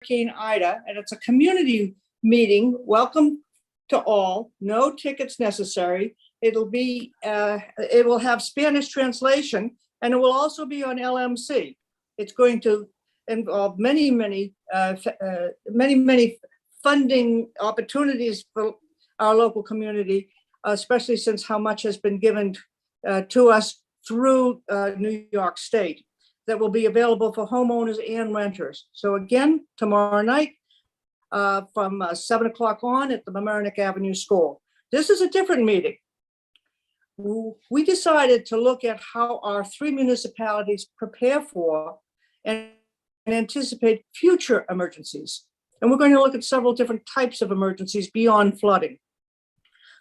Hurricane Ida, and it's a community meeting. Welcome to all. No tickets necessary. It will have Spanish translation, and it will also be on LMC. It's going to involve many funding opportunities for our local community, especially since how much has been given to us through New York State, that will be available for homeowners and renters. So again, tomorrow night from 7 o'clock on at the Mamaroneck Avenue School. This is a different meeting. We decided to look at how our 3 municipalities prepare for and anticipate future emergencies. And we're going to look at several different types of emergencies beyond flooding.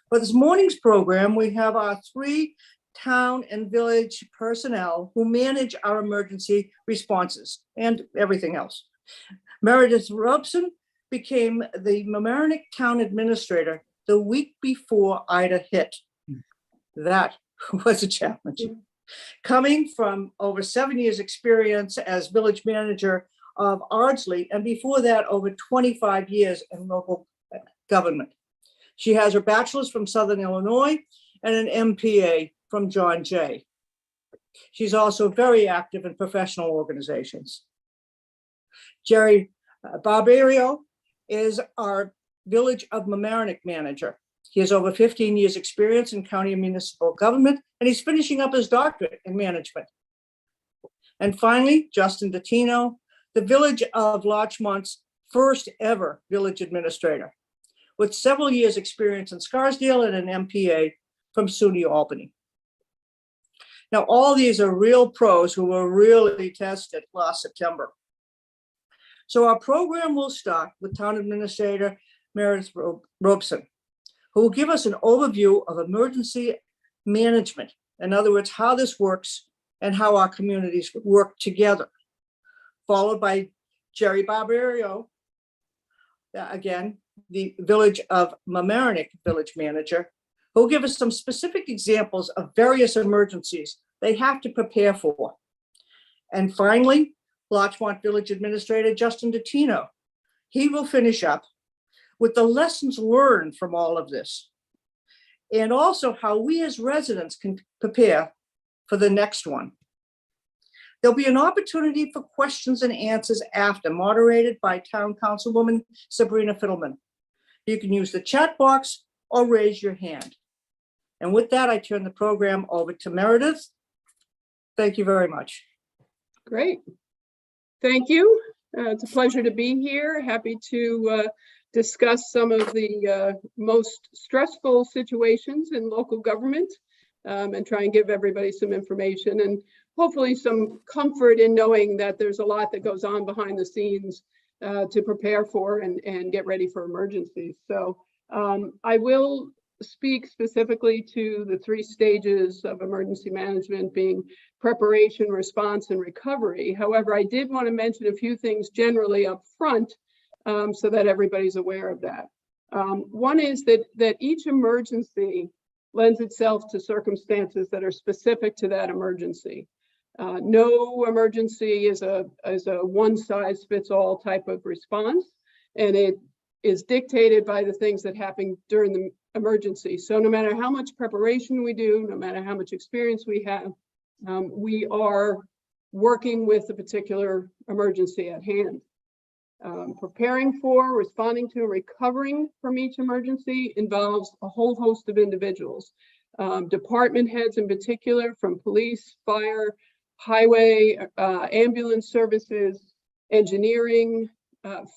For this morning's program, we have our 3 town and village personnel who manage our emergency responses and everything else. Meredith Robson became the Mamaroneck Town Administrator the week before Ida hit. That was a challenge. Coming from over 7 years experience as village manager of Ardsley, and before that, over 25 years in local government. She has her bachelor's from Southern Illinois and an MPA from John Jay. She's also very active in professional organizations. Jerry Barbario is our Village of Mamaroneck manager. He has over 15 years experience in county and municipal government, and he's finishing up his doctorate in management. And finally, Justin Dottino, the Village of Larchmont's first ever village administrator, with several years experience in Scarsdale and an MPA from SUNY Albany. Now, all these are real pros who were really tested last September. So our program will start with Town Administrator Meredith Robson, who will give us an overview of emergency management. In other words, how this works and how our communities work together. Followed by Jerry Barbario, again, the Village of Mamaroneck village manager, who will give us some specific examples of various emergencies they have to prepare for. And finally, Larchmont Village Administrator Justin Dottino. He will finish up with the lessons learned from all of this, and also how we as residents can prepare for the next one. There'll be an opportunity for questions and answers after, moderated by Town Councilwoman Sabrina Fiddleman. You can use the chat box or raise your hand. And with that, I turn the program over to Meredith. Thank you very much. Great. Thank you. It's a pleasure to be here. Happy to discuss some of the most stressful situations in local government and try and give everybody some information and hopefully some comfort in knowing that there's a lot that goes on behind the scenes to prepare for and get ready for emergencies. So I will speak specifically to the 3 stages of emergency management, being preparation, response, and recovery. However, I did want to mention a few things generally up front so that everybody's aware of that. One is that each emergency lends itself to circumstances that are specific to that emergency. No emergency is a one-size-fits-all type of response, and it is dictated by the things that happen during the emergency. So no matter how much preparation we do, no matter how much experience we have, we are working with a particular emergency at hand. Preparing for, responding to, and recovering from each emergency involves a whole host of individuals. Department heads in particular, from police, fire, highway, ambulance services, engineering,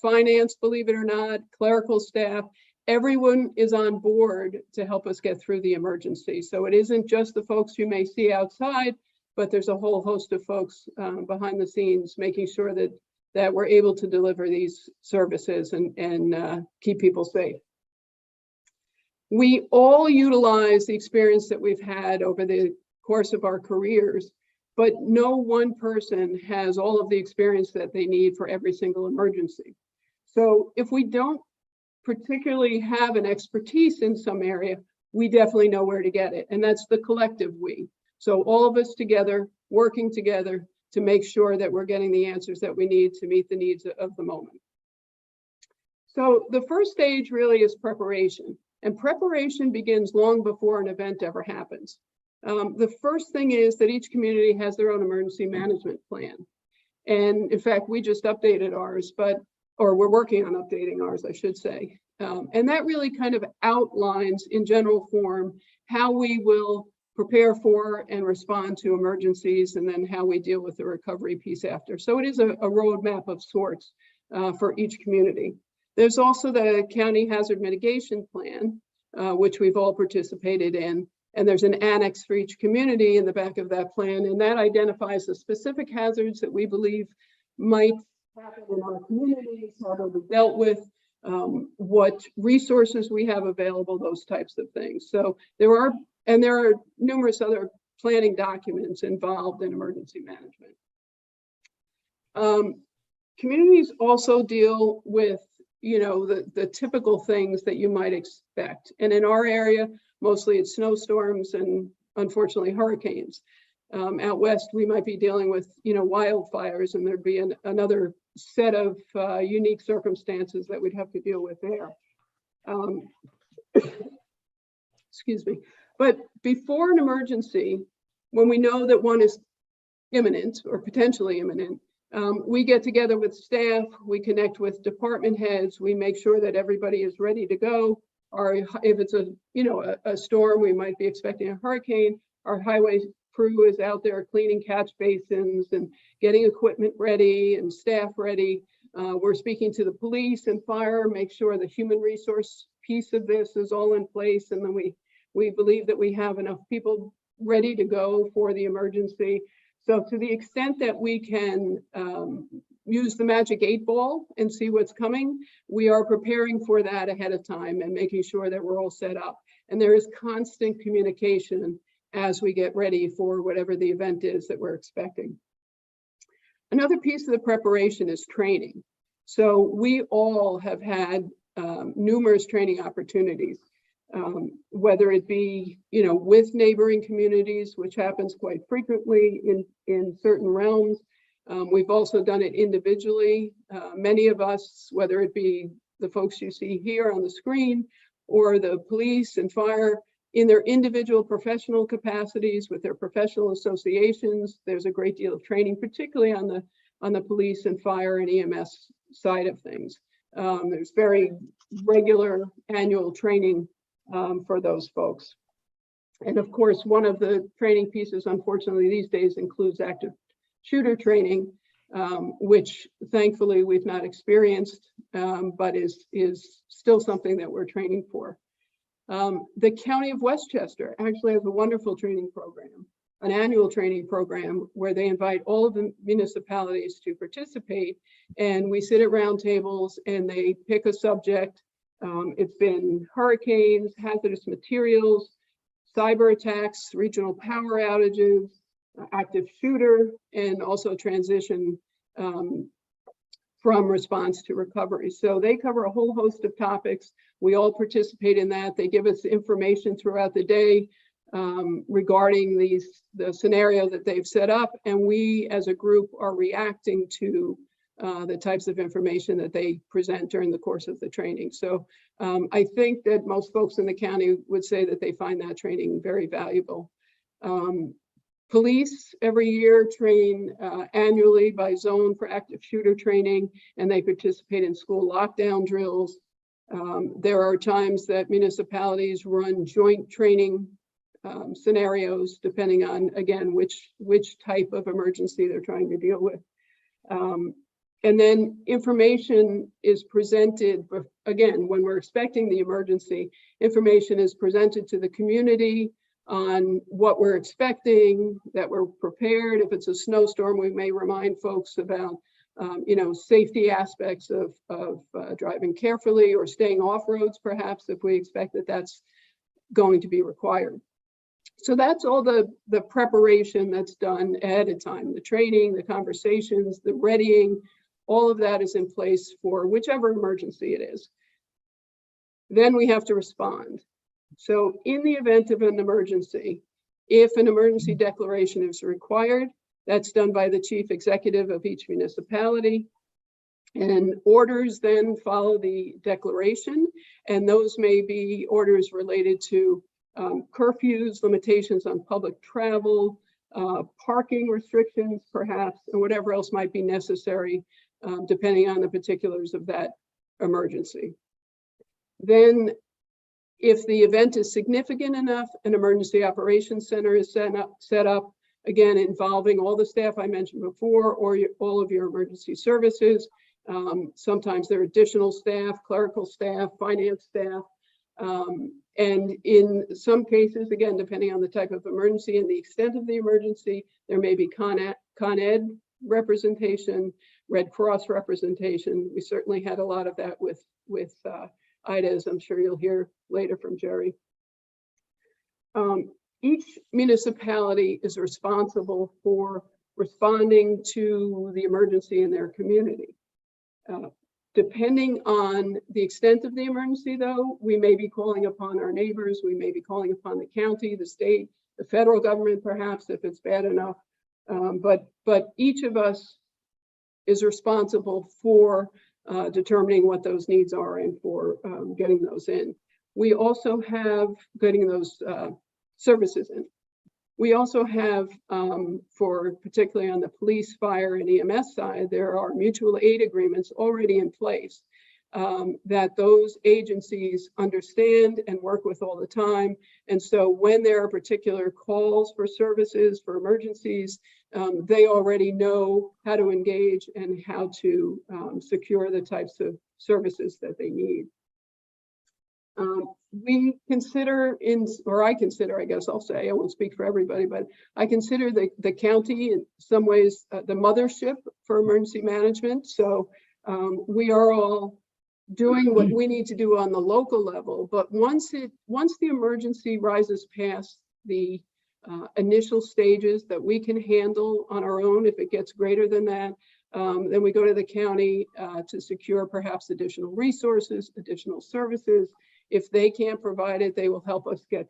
finance, believe it or not, clerical staff. Everyone is on board to help us get through the emergency. So it isn't just the folks you may see outside, but there's a whole host of folks behind the scenes making sure that we're able to deliver these services and keep people safe. We all utilize the experience that we've had over the course of our careers, but no one person has all of the experience that they need for every single emergency. So if we don't particularly have an expertise in some area, we definitely know where to get it. And that's the collective we. So all of us together, working together to make sure that we're getting the answers that we need to meet the needs of the moment. So the first stage really is preparation, and preparation begins long before an event ever happens. The first thing is that each community has their own emergency management plan. And in fact, we just updated ours, or we're working on updating ours, I should say. And that really kind of outlines in general form how we will prepare for and respond to emergencies, and then how we deal with the recovery piece after. So it is a roadmap of sorts for each community. There's also the county hazard mitigation plan, which we've all participated in. And there's an annex for each community in the back of that plan. And that identifies the specific hazards that we believe might happen in our communities, how they'll be dealt with, what resources we have available, those types of things. So there are numerous other planning documents involved in emergency management. Communities also deal with, the typical things that you might expect. And in our area, mostly it's snowstorms and unfortunately hurricanes. Out west, we might be dealing with, wildfires, and there'd be another set of unique circumstances that we'd have to deal with there. Excuse me. But before an emergency, when we know that one is imminent or potentially imminent, we get together with staff, we connect with department heads, we make sure that everybody is ready to go. Or if it's a storm, we might be expecting a hurricane, our highway crew is out there cleaning catch basins and getting equipment ready and staff ready. We're speaking to the police and fire, make sure the human resource piece of this is all in place. And then we believe that we have enough people ready to go for the emergency. So to the extent that we can use the magic 8-ball and see what's coming, we are preparing for that ahead of time and making sure that we're all set up. And there is constant communication as we get ready for whatever the event is that we're expecting. Another piece of the preparation is training. So we all have had numerous training opportunities, whether it be, with neighboring communities, which happens quite frequently in certain realms. We've also done it individually. Many of us, whether it be the folks you see here on the screen or the police and fire, in their individual professional capacities with their professional associations, there's a great deal of training, particularly on the police and fire and EMS side of things. There's very regular annual training for those folks. And of course, one of the training pieces, unfortunately, these days includes active shooter training, which thankfully we've not experienced, but is still something that we're training for. The County of Westchester actually has a wonderful training program, an annual training program where they invite all of the municipalities to participate, and we sit at round tables and they pick a subject. It's been hurricanes, hazardous materials, cyber attacks, regional power outages, active shooter, and also transition from response to recovery. So they cover a whole host of topics. We all participate in that. They give us information throughout the day regarding the scenario that they've set up, and we as a group are reacting to the types of information that they present during the course of the training. So I think that most folks in the county would say that they find that training very valuable. Police every year train annually by zone for active shooter training, and they participate in school lockdown drills. There are times that municipalities run joint training scenarios, depending on, again, which type of emergency they're trying to deal with. And then information is presented, again, when we're expecting the emergency, information is presented to the community on what we're expecting, that we're prepared. If it's a snowstorm, we may remind folks about safety aspects of driving carefully or staying off roads, perhaps, if we expect that that's going to be required. So that's all the preparation that's done ahead of time, the training, the conversations, the readying, all of that is in place for whichever emergency it is. Then we have to respond. So in the event of an emergency, if an emergency declaration is required, that's done by the chief executive of each municipality. And orders then follow the declaration, and those may be orders related to curfews, limitations on public travel, parking restrictions perhaps, and whatever else might be necessary depending on the particulars of that emergency. Then if the event is significant enough, an emergency operations center is set up, again, involving all the staff I mentioned before, or all of your emergency services. Sometimes there are additional staff, clerical staff, finance staff. And in some cases, again, depending on the type of emergency and the extent of the emergency, there may be Con Ed representation, Red Cross representation. We certainly had a lot of that with IDA, as I'm sure you'll hear later from Jerry. Each municipality is responsible for responding to the emergency in their community. Depending on the extent of the emergency, though, we may be calling upon our neighbors, we may be calling upon the county, the state, the federal government, perhaps, if it's bad enough. But each of us is responsible for determining what those needs are and for getting those in. We also have getting those services in. We also have, for particularly on the police, fire, and EMS side, there are mutual aid agreements already in place that those agencies understand and work with all the time. And so when there are particular calls for services, for emergencies, they already know how to engage and how to secure the types of services that they need. We consider I consider, I guess I'll say, I won't speak for everybody, but I consider the county in some ways the mothership for emergency management. So we are all doing what we need to do on the local level, but once the emergency rises past the initial stages that we can handle on our own, if it gets greater than that, then we go to the county to secure perhaps additional resources, additional services. If they can't provide it, they will help us get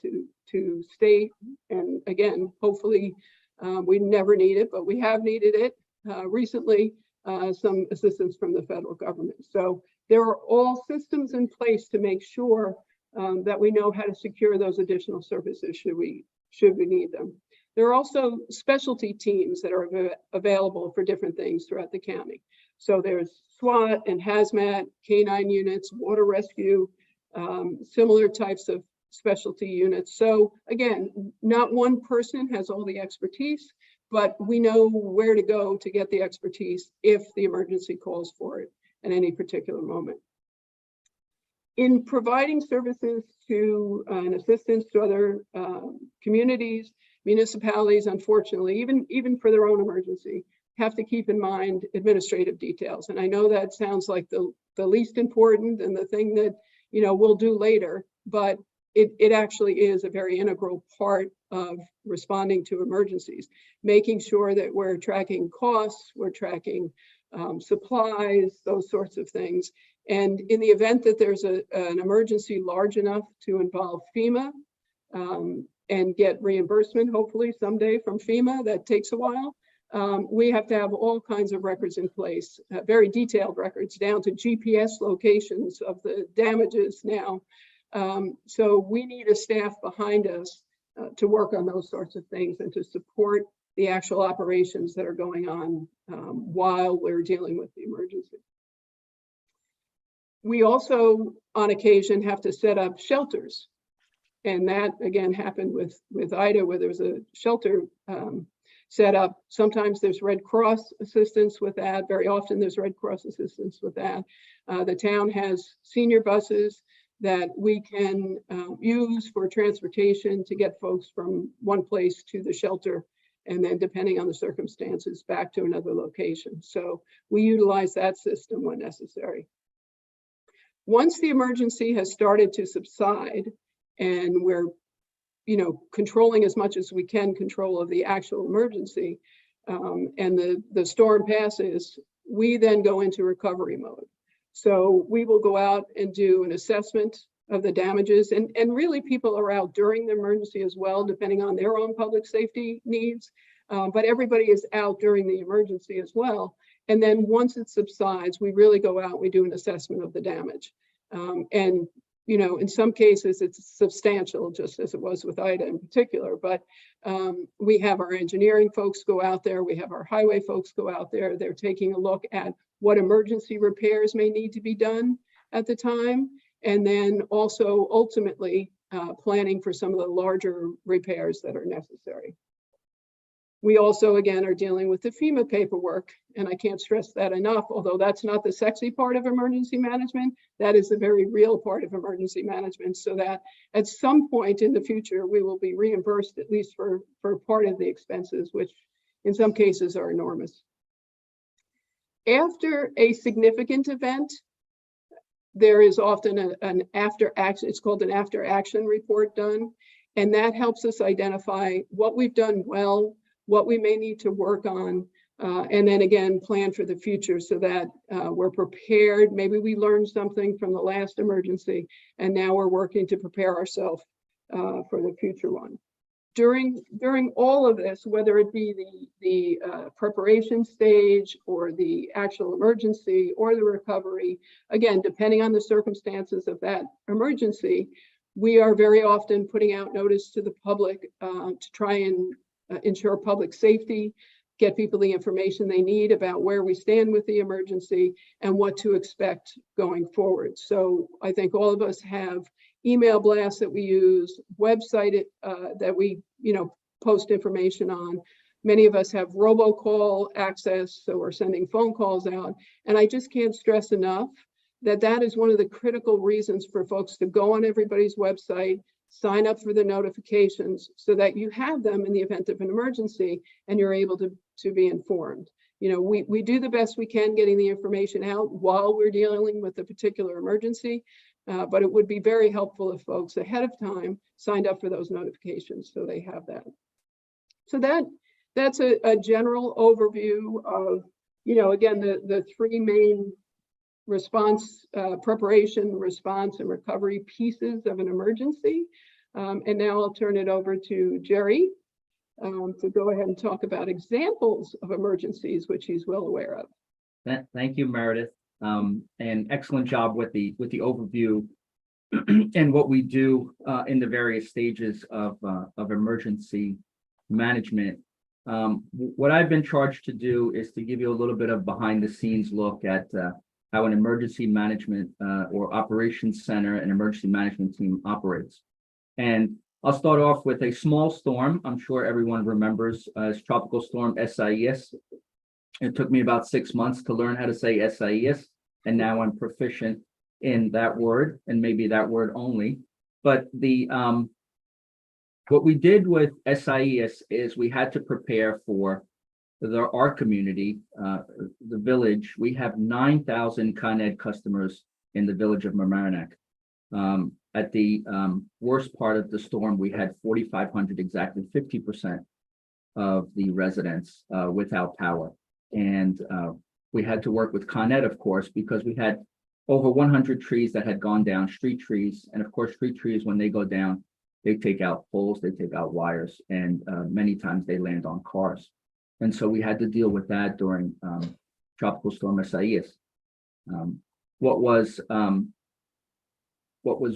to state. And again, hopefully we never need it, but we have needed it recently, some assistance from the federal government. So there are all systems in place to make sure that we know how to secure those additional services should we need them. There are also specialty teams that are available for different things throughout the county. So there's SWAT and hazmat, canine units, water rescue, similar types of specialty units. So again, not one person has all the expertise, but we know where to go to get the expertise if the emergency calls for it at any particular moment. In providing services to and assistance to other communities, municipalities, unfortunately, even for their own emergency, have to keep in mind administrative details. And I know that sounds like the least important and the thing that we'll do later, but it actually is a very integral part of responding to emergencies, making sure that we're tracking costs, we're tracking supplies, those sorts of things. And in the event that there's an emergency large enough to involve FEMA and get reimbursement, hopefully someday from FEMA, that takes a while. We have to have all kinds of records in place, very detailed records down to GPS locations of the damages now. So we need a staff behind us to work on those sorts of things and to support the actual operations that are going on while we're dealing with the emergency. We also, on occasion, have to set up shelters. And that, again, happened with IDA, where there was a shelter set up. Sometimes there's Red Cross assistance with that. Very often there's Red Cross assistance with that. The town has senior buses that we can use for transportation to get folks from one place to the shelter, and then depending on the circumstances, back to another location. So we utilize that system when necessary. Once the emergency has started to subside and we're controlling as much as we can control of the actual emergency, and the storm passes, we then go into recovery mode. So we will go out and do an assessment of the damages, and really people are out during the emergency as well, depending on their own public safety needs. But everybody is out during the emergency as well. And then once it subsides, we really go out, we do an assessment of the damage. And, you know, in some cases it's substantial, just as it was with Ida in particular, but we have our engineering folks go out there, we have our highway folks go out there, they're taking a look at what emergency repairs may need to be done at the time, and then also ultimately planning for some of the larger repairs that are necessary. We also, again, are dealing with the FEMA paperwork, and I can't stress that enough, although that's not the sexy part of emergency management, that is the very real part of emergency management, so that at some point in the future, we will be reimbursed at least for part of the expenses, which in some cases are enormous. After a significant event, there is often an after action, it's called an after action report done, and that helps us identify what we've done well, what we may need to work on, and then again, plan for the future so that we're prepared. Maybe we learned something from the last emergency, and now we're working to prepare ourselves for the future one. During all of this, whether it be the preparation stage or the actual emergency or the recovery, again, depending on the circumstances of that emergency, we are very often putting out notice to the public to try and ensure public safety, get people the information they need about where we stand with the emergency and what to expect going forward. So I think all of us have email blasts that we use, website that we post information on. Many of us have robocall access, so we're sending phone calls out. And I just can't stress enough that that is one of the critical reasons for folks to go on everybody's website, sign up for the notifications so that you have them in the event of an emergency and you're able to be informed. You know, we do the best we can getting the information out while we're dealing with a particular emergency, but it would be very helpful if folks ahead of time signed up for those notifications so they have that. So that's a general overview of, again, the three main response, preparation, response, and recovery pieces of an emergency. And now I'll turn it over to Jerry to go ahead and talk about examples of emergencies, which he's well aware of. Thank you, Meredith. And excellent job with the overview and what we do in the various stages of emergency management. What I've been charged to do is to give you a little bit of behind the scenes look at how an emergency management or operations center and emergency management team operates. And I'll start off with a small storm. I'm sure everyone remembers as Tropical Storm SIS. It took me about 6 months to learn how to say SIS, and now I'm proficient in that word and maybe that word only. But what we did with SIS is we had to prepare for our community, the village. We have 9,000 Con Ed customers in the village of Mamaroneck. At the worst part of the storm, we had 4,500, exactly 50% of the residents without power. And we had to work with Con Ed, of course, because we had over 100 trees that had gone down, street trees. And of course, street trees, when they go down, they take out poles, they take out wires, and many times they land on cars. And so we had to deal with that during Tropical Storm SIS. What was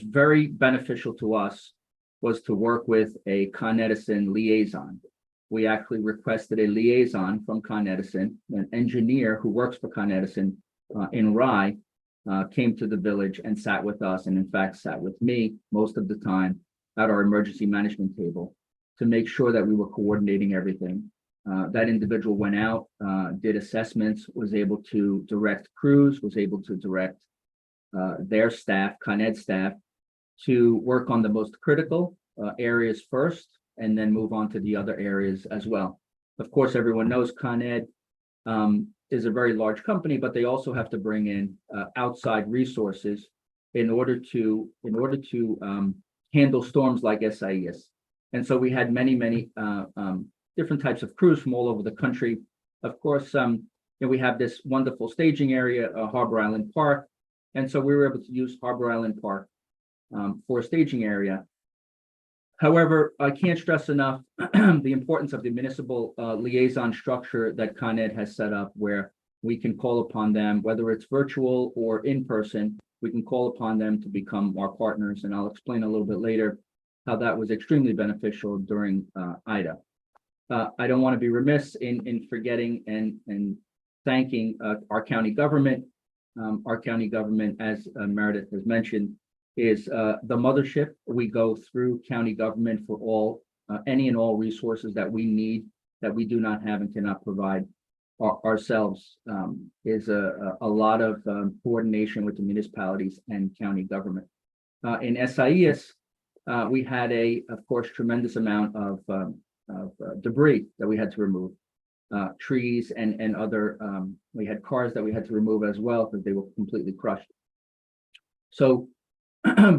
very beneficial to us was to work with a Con Edison liaison. We actually requested a liaison from Con Edison, an engineer who works for Con Edison in Rye, came to the village and sat with us, and in fact sat with me most of the time at our emergency management table to make sure that we were coordinating everything. That individual went out, did assessments, was able to direct crews, was able to direct their staff, Con Ed staff, to work on the most critical areas first, and then move on to the other areas as well. Of course, everyone knows Con Ed is a very large company, but they also have to bring in outside resources in order to handle storms like SIS. And so we had many different types of crews from all over the country. Of course, we have this wonderful staging area, Harbor Island Park. And so we were able to use Harbor Island Park for a staging area. However, I can't stress enough the importance of the municipal liaison structure that Con Ed has set up, where we can call upon them, whether it's virtual or in person, we can call upon them to become our partners. And I'll explain a little bit later how that was extremely beneficial during Ida. I don't want to be remiss in forgetting and thanking our county government. Our county government, as Meredith has mentioned, is the mothership. We go through county government for all any and all resources that we need that we do not have and cannot provide ourselves. Is a lot of coordination with the municipalities and county government. In SIS, we had of course, tremendous amount of debris that we had to remove. Trees and other, we had cars that we had to remove as well because they were completely crushed. So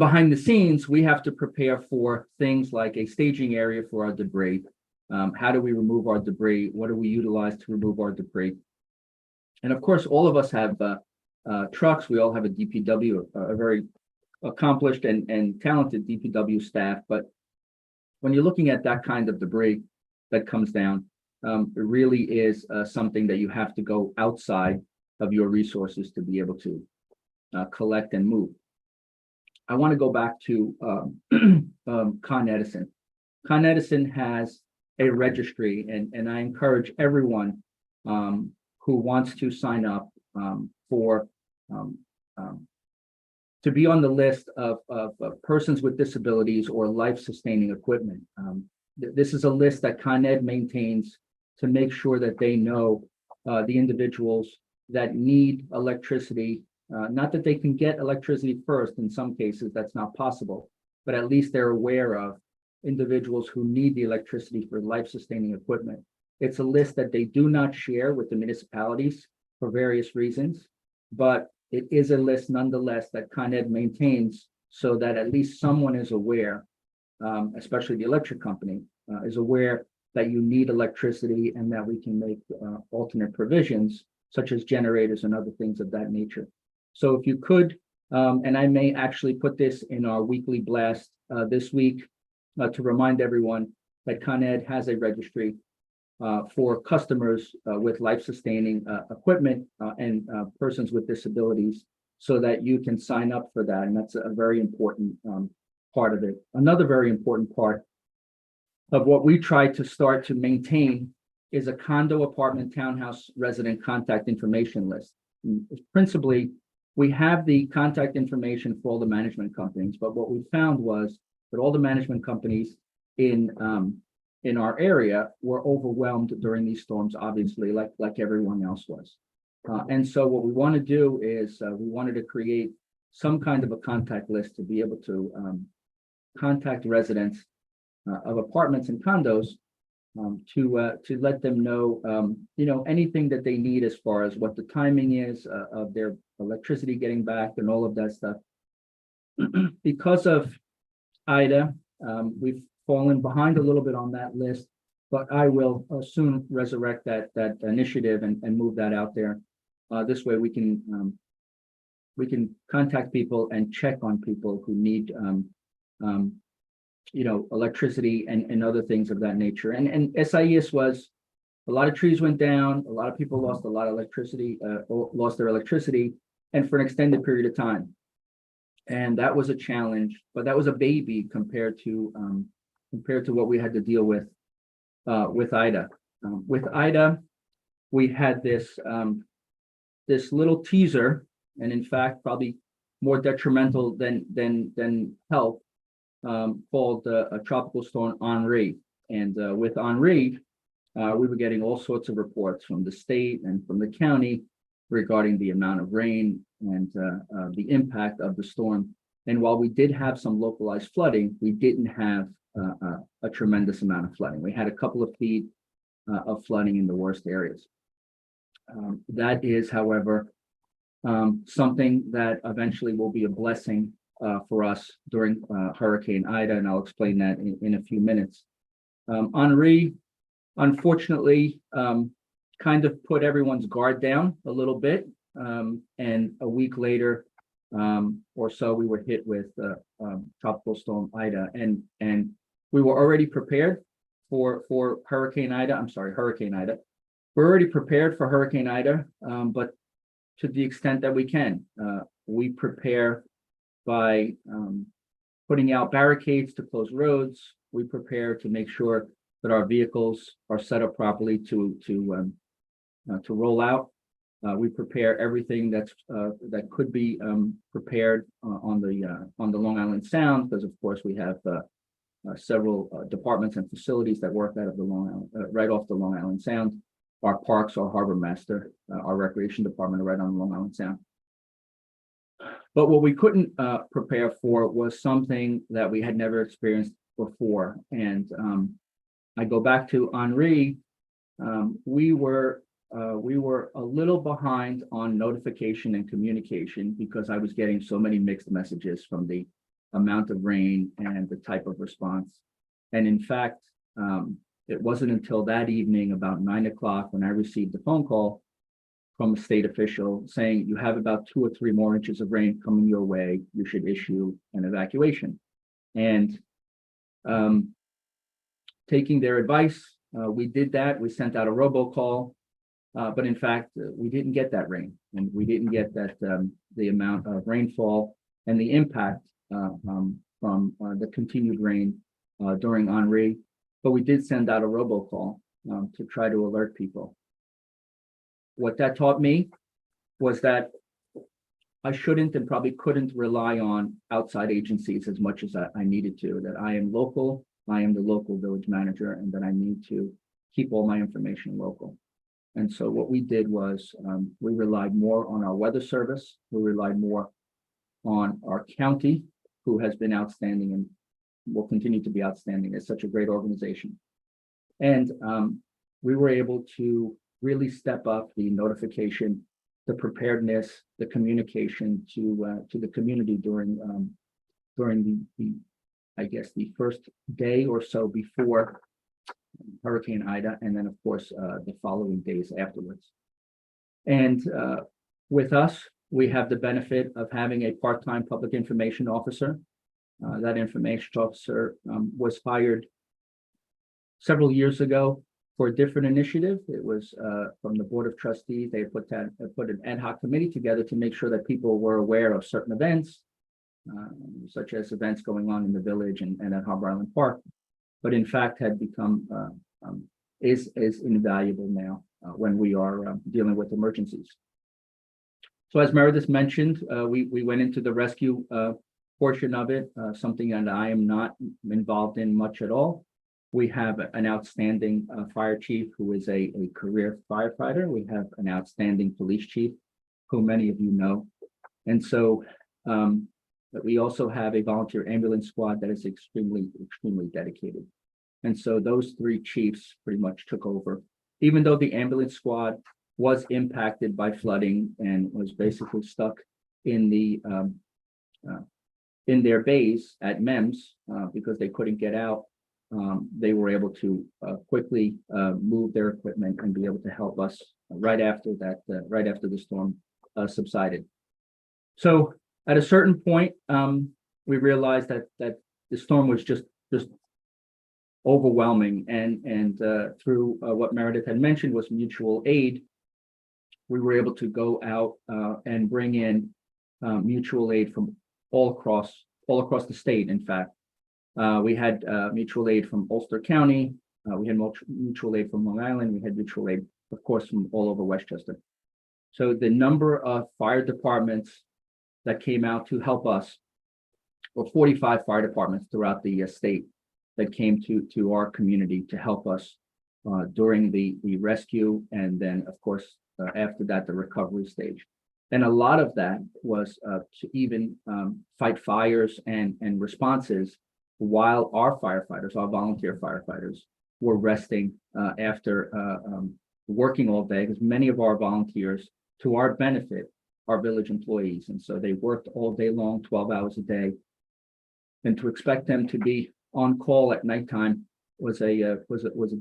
behind the scenes, we have to prepare for things like a staging area for our debris. How do we remove our debris? What do we utilize to remove our debris? And of course, all of us have trucks. We all have a DPW, a very accomplished and talented DPW staff. But when you're looking at that kind of debris that comes down, it really is something that you have to go outside of your resources to be able to collect and move. I want to go back to Con Edison. Con Edison has a registry, and I encourage everyone who wants to sign up for to be on the list of persons with disabilities or life-sustaining equipment. This is a list that Con Ed maintains to make sure that they know the individuals that need electricity. Not that they can get electricity first, in some cases that's not possible, but at least they're aware of individuals who need the electricity for life-sustaining equipment. It's a list that they do not share with the municipalities for various reasons, but it is a list nonetheless that Con Ed maintains so that at least someone is aware, especially the electric company, is aware that you need electricity and that we can make alternate provisions such as generators and other things of that nature. So if you could, and I may actually put this in our weekly blast this week to remind everyone that Con Ed has a registry for customers with life-sustaining equipment and persons with disabilities so that you can sign up for that. And that's a very important part of it. Another very important part of what we try to start to maintain is a condo, apartment, townhouse resident contact information list. Principally, we have the contact information for all the management companies, but what we found was that all the management companies in our area were overwhelmed during these storms, obviously, like everyone else was. And so what we want to do is we wanted to create some kind of a contact list to be able to contact residents of apartments and condos to let them know, anything that they need as far as what the timing is of their electricity getting back and all of that stuff. Because of Ida, we've fallen behind a little bit on that list, but I will soon resurrect that initiative and move that out there. This way we can contact people and check on people who need electricity and other things of that nature. And SIS was, a lot of trees went down, a lot of people lost a lot of electricity, lost their electricity, and for an extended period of time. And that was a challenge, but that was a baby compared to what we had to deal with Ida. With Ida, we had this little teaser, and in fact, probably more detrimental than help, called a tropical storm Henri. And with Henri, we were getting all sorts of reports from the state and from the county regarding the amount of rain and the impact of the storm. And while we did have some localized flooding, we didn't have a tremendous amount of flooding. We had a couple of feet of flooding in the worst areas. That is, however, something that eventually will be a blessing for us during Hurricane Ida, and I'll explain that in a few minutes. Henri, unfortunately, kind of put everyone's guard down a little bit, and a week later or so, we were hit with Tropical Storm Ida, and we were already prepared for Hurricane Ida. we're already prepared for Hurricane Ida, but to the extent that we can, we prepare by putting out barricades to close roads. We prepare to make sure that our vehicles are set up properly to roll out. We prepare everything that could be prepared on the Long Island Sound, because of course we have several departments and facilities that work out of the right off the Long Island Sound. Our parks, our harbor master, our recreation department are right on the Long Island Sound. But what we couldn't prepare for was something that we had never experienced before. And I go back to Henri. We were a little behind on notification and communication because I was getting so many mixed messages from the amount of rain and the type of response. And in fact, it wasn't until that evening about 9 o'clock when I received a phone call from a state official saying, you have about 2 or 3 more inches of rain coming your way. You should issue an evacuation. And taking their advice, we did that. We sent out a robocall. But in fact, we didn't get that rain, and we didn't get that the amount of rainfall and the impact from the continued rain during Henri. But we did send out a robocall to try to alert people. What that taught me was that I shouldn't and probably couldn't rely on outside agencies as much as I needed to, that I am local, I am the local village manager, and that I need to keep all my information local. And so what we did was we relied more on our weather service. We relied more on our county, who has been outstanding and will continue to be outstanding. It's such a great organization. And we were able to really step up the notification, the preparedness, the communication to the community during the I guess the first day or so before Hurricane Ida, and then of course the following days afterwards. And with us, we have the benefit of having a part-time public information officer. That information officer was hired several years ago for a different initiative. It was from the Board of Trustees. They put an ad hoc committee together to make sure that people were aware of certain events, such as events going on in the village and at Harbor Island Park, but in fact had become is invaluable now when we are dealing with emergencies. So as Meredith mentioned, we went into the rescue portion of it, something that I am not involved in much at all. We have an outstanding fire chief who is a career firefighter. We have an outstanding police chief, who many of you know. And so we also have a volunteer ambulance squad that is extremely dedicated. And so those 3 chiefs pretty much took over, even though the ambulance squad was impacted by flooding and was basically stuck in their bays at MEMS because they couldn't get out. They were able to quickly move their equipment and be able to help us right after the storm subsided. So at a certain point, we realized that the storm was just overwhelming, and through what Meredith had mentioned was mutual aid, we were able to go out and bring in mutual aid from all across the state. In fact, we had mutual aid from Ulster County, we had mutual aid from Long Island, we had mutual aid, of course, from all over Westchester. So the number of fire departments that came out to help us were 45 fire departments throughout the state that came to our community to help us during the rescue, and then of course after that the recovery stage. And a lot of that was to even fight fires and responses while our firefighters, our volunteer firefighters, were resting after working all day, because many of our volunteers, to our benefit, are village employees, and so they worked all day long, 12 hours a day, and to expect them to be on call at nighttime was a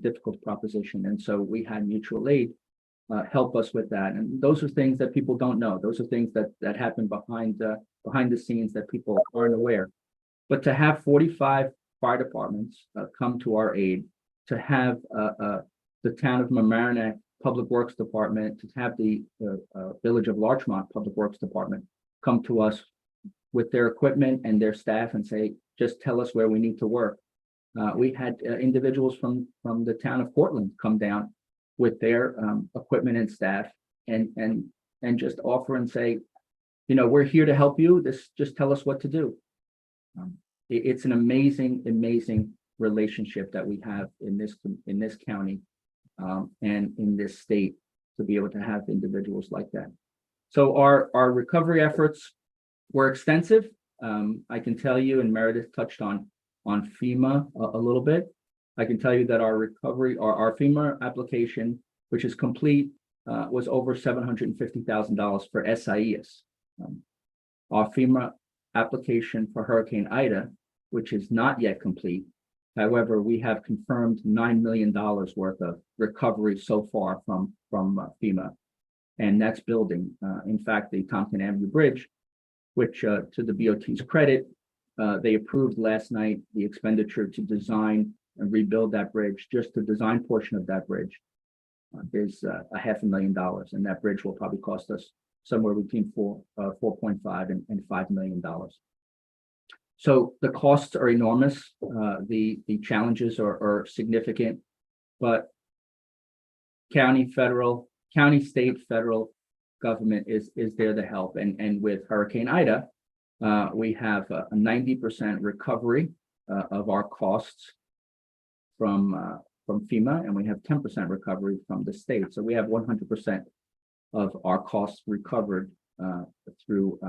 difficult proposition. And so we had mutual aid help us with that. And those are things that people don't know. Those are things that happen behind the scenes that people aren't aware. But to have 45 fire departments come to our aid, to have the town of Mamaroneck Public Works Department, to have the Village of Larchmont Public Works Department come to us with their equipment and their staff and say, just tell us where we need to work. We had individuals from the town of Portland come down with their equipment and staff and just offer and say, you know, we're here to help you. Just tell us what to do. It's an amazing relationship that we have in this county and in this state to be able to have individuals like that. So our recovery efforts were extensive. I can tell you, and Meredith touched on FEMA a little bit. I can tell you that our recovery, our FEMA application, which is complete, was over $750,000 for SIES. Our FEMA application for Hurricane Ida, which is not yet complete. However, we have confirmed $9 million worth of recovery so far from FEMA, and that's building. In fact, the Tompkins Avenue Bridge, which to the BOT's credit, they approved last night the expenditure to design and rebuild that bridge. Just the design portion of that bridge is $500,000, and that bridge will probably cost us somewhere between 4.5 and $5 million. So the costs are enormous. The challenges are significant, but county, state, federal government is there to help. And with Hurricane Ida, we have a 90% recovery of our costs from FEMA, and we have 10% recovery from the state. So we have 100% of our costs recovered through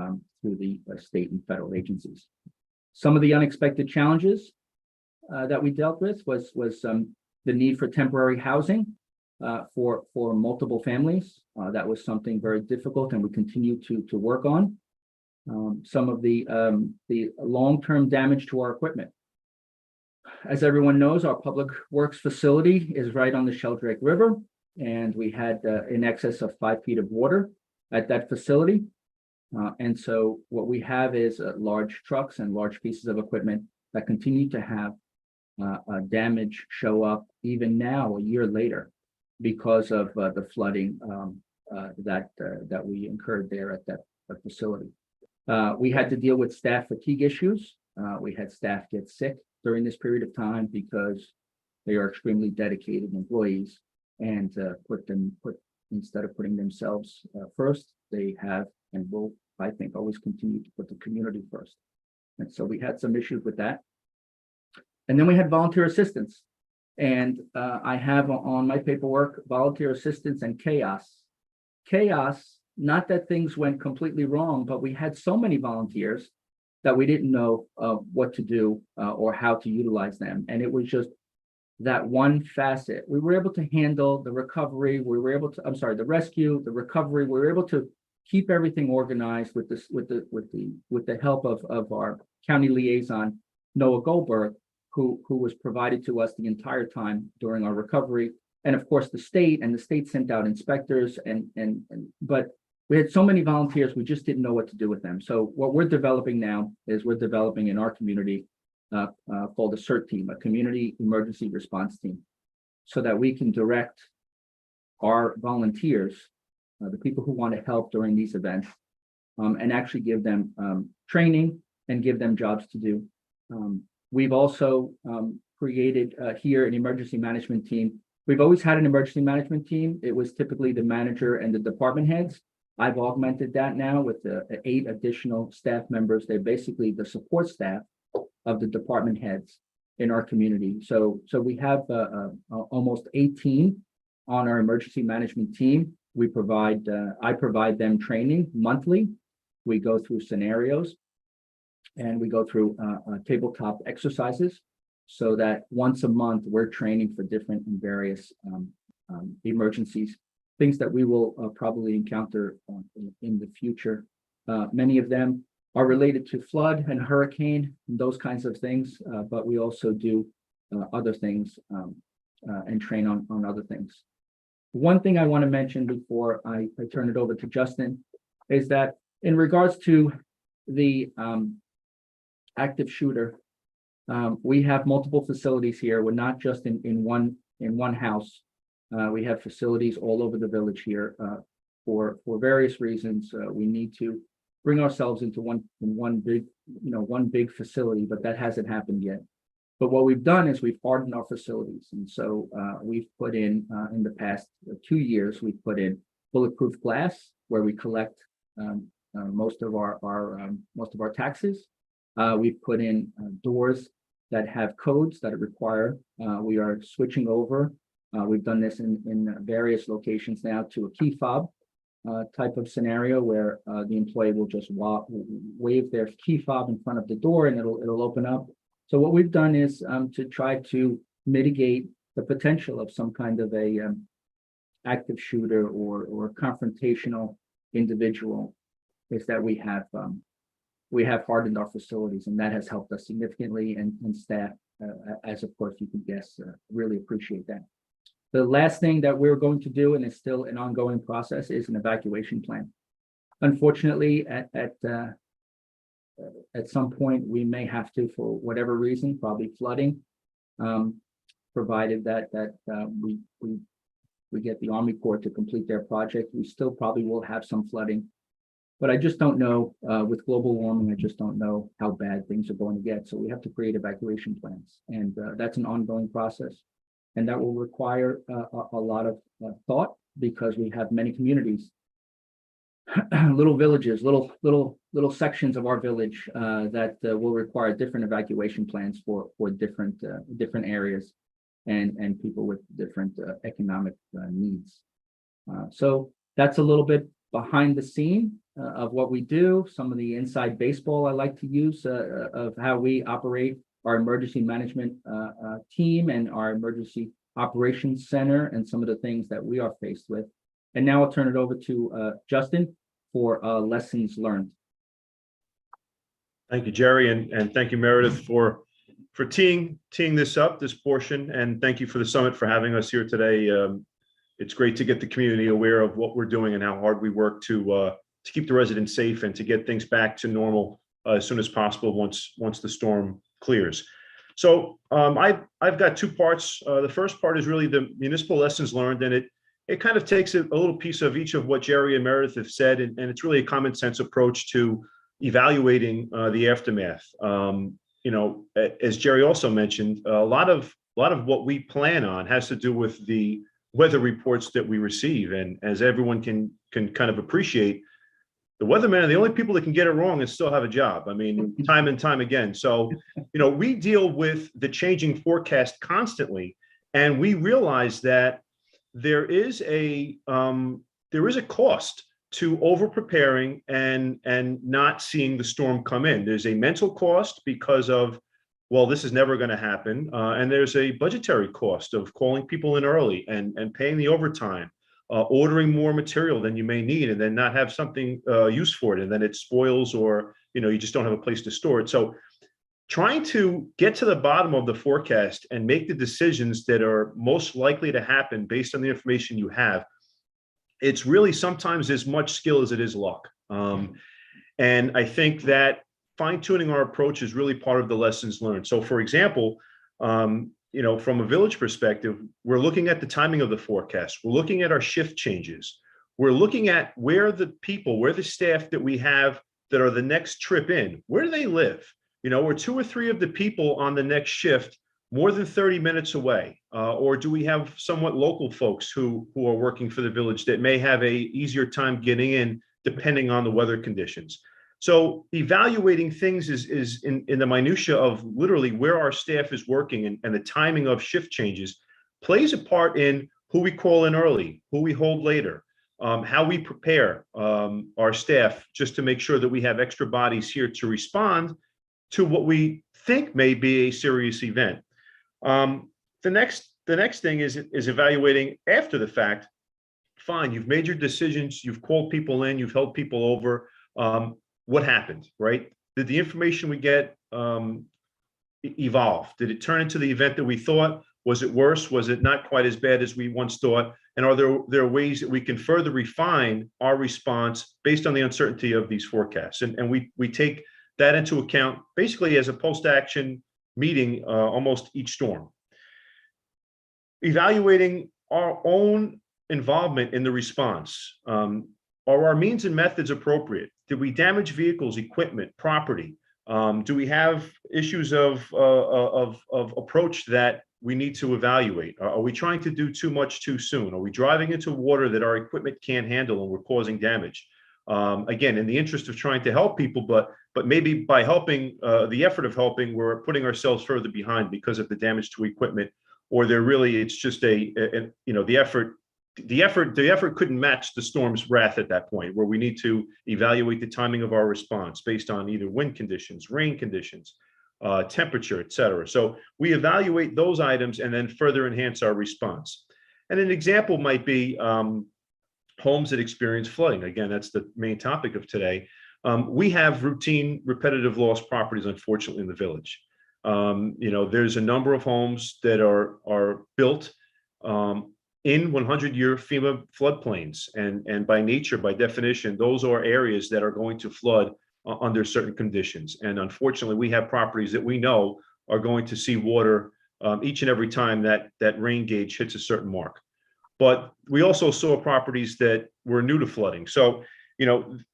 the state and federal agencies. Some of the unexpected challenges that we dealt with was the need for temporary housing for multiple families. That was something very difficult, and we continue to work on. Some of the long-term damage to our equipment. As everyone knows, our public works facility is right on the Sheldrake River, and we had in excess of 5 feet of water at that facility. And so what we have is large trucks and large pieces of equipment that continue to have damage show up even now, a year later, because of the flooding that we incurred there at that facility. We had to deal with staff fatigue issues. We had staff get sick during this period of time because they are extremely dedicated employees, and instead of putting themselves first, they have and will, I think, always continue to put the community first. And so we had some issues with that. And then we had volunteer assistance. And I have on my paperwork, volunteer assistance and chaos. Chaos, not that things went completely wrong, but we had so many volunteers that we didn't know what to do or how to utilize them. And it was just that one facet. We were able to handle the recovery. The rescue, the recovery. We were able to keep everything organized with the help of our county liaison, Noah Goldberg, who was provided to us the entire time during our recovery. And of course, the state sent out inspectors but we had so many volunteers, we just didn't know what to do with them. So what we're developing now is we're developing in our community called a CERT team, a community emergency response team, so that we can direct our volunteers, the people who want to help during these events, and actually give them training and give them jobs to do. We've also created here an emergency management team. We've always had an emergency management team. It was typically the manager and the department heads. I've augmented that now with 8 additional staff members. They're basically the support staff of the department heads in our community. So we have almost 18 on our emergency management team. I provide them training monthly. We go through scenarios and we go through tabletop exercises so that once a month we're training for different and various emergencies, things that we will probably encounter in the future. Many of them are related to flood and hurricane, those kinds of things, but we also do other things and train on other things. One thing I want to mention before I turn it over to Justin is that in regards to the active shooter, we have multiple facilities here. We're not just in one house. We have facilities all over the village here. For various reasons, we need to bring ourselves into one big facility, but that hasn't happened yet. But what we've done is we've hardened our facilities, and so we've put in the past 2 years, we've put in bulletproof glass where we collect most of our taxes. We've put in doors that have codes that require. We are switching over. We've done this in various locations now to a key fob type of scenario where the employee will just wave their key fob in front of the door and it'll open up. So what we've done is to try to mitigate the potential of some kind of a active shooter or confrontational individual, is that we have hardened our facilities, and that has helped us significantly, and staff, as of course you can guess, really appreciate that. The last thing that we're going to do, and it's still an ongoing process, is an evacuation plan. Unfortunately, at some point, we may have to, for whatever reason, probably flooding, provided that we get the Army Corps to complete their project. We still probably will have some flooding, but I just don't know, with global warming, I just don't know how bad things are going to get. So we have to create evacuation plans, and that's an ongoing process. And that will require a lot of thought, because we have many communities, little villages, little sections of our village that will require different evacuation plans for different areas and people with different economic needs. So that's a little bit behind the scene of what we do. Some of the inside baseball I like to use of how we operate our emergency management team and our emergency operations center, and some of the things that we are faced with. And now I'll turn it over to Justin for lessons learned. Thank you, Jerry, and thank you, Meredith, for teeing this up, this portion, and thank you for the summit for having us here today. It's great to get the community aware of what we're doing and how hard we work to keep the residents safe and to get things back to normal as soon as possible once the storm clears. So I've got two parts. The first part is really the municipal lessons learned, and it kind of takes a little piece of each of what Jerry and Meredith have said, and it's really a common sense approach to evaluating the aftermath. As Jerry also mentioned, a lot of what we plan on has to do with the weather reports that we receive, and as everyone can kind of appreciate, the weathermen are the only people that can get it wrong and still have a job. I mean, time and time again. So, we deal with the changing forecast constantly, and we realize that there is a cost to over preparing and not seeing the storm come in. There's a mental cost because of, well, this is never going to happen, and there's a budgetary cost of calling people in early and paying the overtime. Ordering more material than you may need and then not have something used for it, and then it spoils, or you just don't have a place to store it. So trying to get to the bottom of the forecast and make the decisions that are most likely to happen based on the information you have, it's really sometimes as much skill as it is luck. And I think that fine-tuning our approach is really part of the lessons learned. So for example, from a village perspective, we're looking at the timing of the forecast. We're looking at our shift changes. We're looking at where the staff that we have that are the next trip in, where do they live? We're 2 or 3 of the people on the next shift more than 30 minutes away? Or do we have somewhat local folks who are working for the village that may have a easier time getting in depending on the weather conditions? So evaluating things is in the minutia of literally where our staff is working and the timing of shift changes plays a part in who we call in early, who we hold later, how we prepare our staff just to make sure that we have extra bodies here to respond to what we think may be a serious event. The next thing is evaluating after the fact. Fine, you've made your decisions, you've called people in, you've held people over. What happened, right? Did the information we get evolve? Did it turn into the event that we thought? Was it worse? Was it not quite as bad as we once thought? And are there ways that we can further refine our response based on the uncertainty of these forecasts? And we take that into account basically as a post-action meeting almost each storm. Evaluating our own involvement in the response. Are our means and methods appropriate? Did we damage vehicles, equipment, property? Do we have issues of approach that we need to evaluate? Are we trying to do too much too soon? Are we driving into water that our equipment can't handle and we're causing damage? Again, in the interest of trying to help people, but maybe by helping, the effort of helping, we're putting ourselves further behind because of the damage to equipment, or it's just the effort couldn't match the storm's wrath at that point, where we need to evaluate the timing of our response based on either wind conditions, rain conditions, temperature, et cetera. So we evaluate those items and then further enhance our response. And an example might be homes that experience flooding. Again, that's the main topic of today. We have routine repetitive loss properties, unfortunately, in the village. There's a number of homes that are built in 100-year FEMA floodplains, and by nature, by definition, those are areas that are going to flood under certain conditions. And unfortunately, we have properties that we know are going to see water each and every time that rain gauge hits a certain mark. But we also saw properties that were new to flooding. So,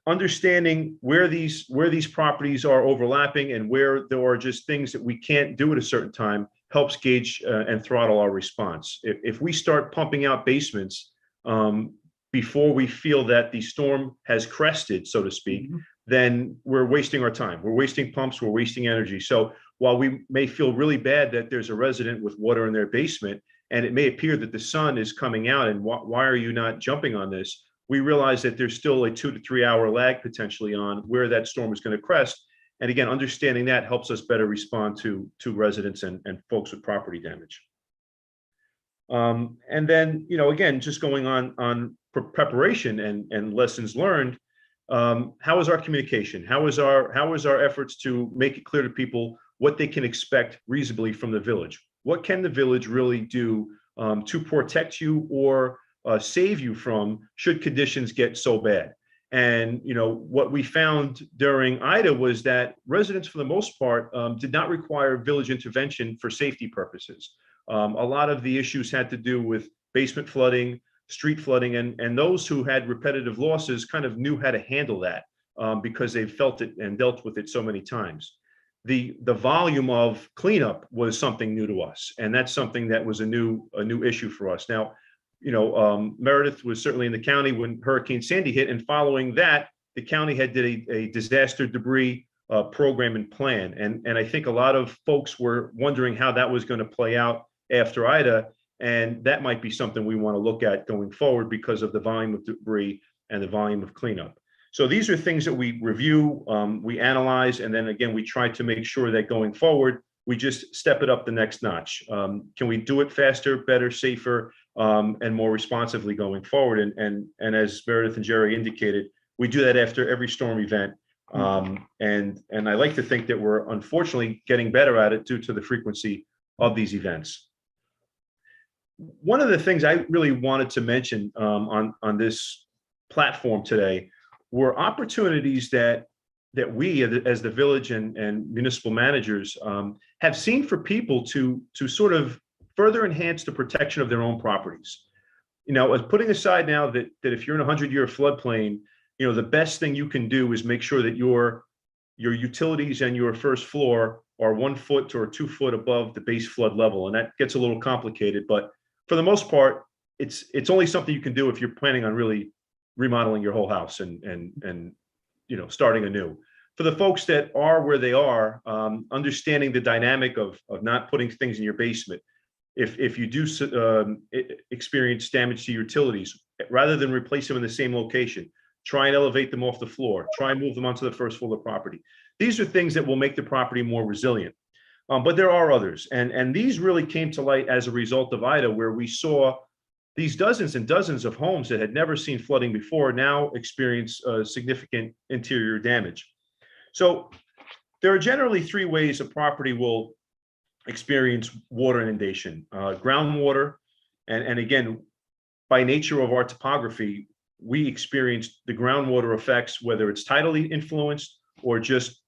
understanding where these properties are overlapping and where there are just things that we can't do at a certain time helps gauge and throttle our response. If we start pumping out basements before we feel that the storm has crested, so to speak, then we're wasting our time. We're wasting pumps, we're wasting energy. So while we may feel really bad that there's a resident with water in their basement, and it may appear that the sun is coming out and why are you not jumping on this? We realize that there's still a 2 to 3 hour lag potentially on where that storm is going to crest. And again, understanding that helps us better respond to residents and folks with property damage. And then, again, just going on preparation and lessons learned, how is our communication? How is our efforts to make it clear to people what they can expect reasonably from the village? What can the village really do to protect you or save you from should conditions get so bad? And what we found during Ida was that residents, for the most part, did not require village intervention for safety purposes. A lot of the issues had to do with basement flooding, street flooding, and those who had repetitive losses kind of knew how to handle that because they felt it and dealt with it so many times. The volume of cleanup was something new to us, and that's something that was a new issue for us. Now, Meredith was certainly in the county when Hurricane Sandy hit, and following that, the county had did a disaster debris program and plan, and I think a lot of folks were wondering how that was going to play out after Ida, and that might be something we want to look at going forward because of the volume of debris and the volume of cleanup. So these are things that we review, we analyze, and then again, we try to make sure that going forward, we just step it up the next notch. Can we do it faster, better, safer, and more responsively going forward? And as Meredith and Jerry indicated, we do that after every storm event. And I like to think that we're unfortunately getting better at it due to the frequency of these events. One of the things I really wanted to mention on this platform today were opportunities that we as the village and municipal managers have seen for people to sort of further enhance the protection of their own properties. As putting aside now that if you're in a 100-year floodplain, the best thing you can do is make sure that your utilities and your first floor are 1 foot or 2 foot above the base flood level. And that gets a little complicated, but for the most part, it's only something you can do if you're planning on really remodeling your whole house and starting anew. For the folks that are where they are, understanding the dynamic of not putting things in your basement. If you do experience damage to your utilities, rather than replace them in the same location, try and elevate them off the floor, try and move them onto the first floor of the property. These are things that will make the property more resilient. But there are others, and these really came to light as a result of Ida, where we saw these dozens and dozens of homes that had never seen flooding before now experience significant interior damage. So there are generally 3 ways a property will experience water inundation: groundwater, and again, by nature of our topography, we experience the groundwater effects, whether it's tidally influenced or just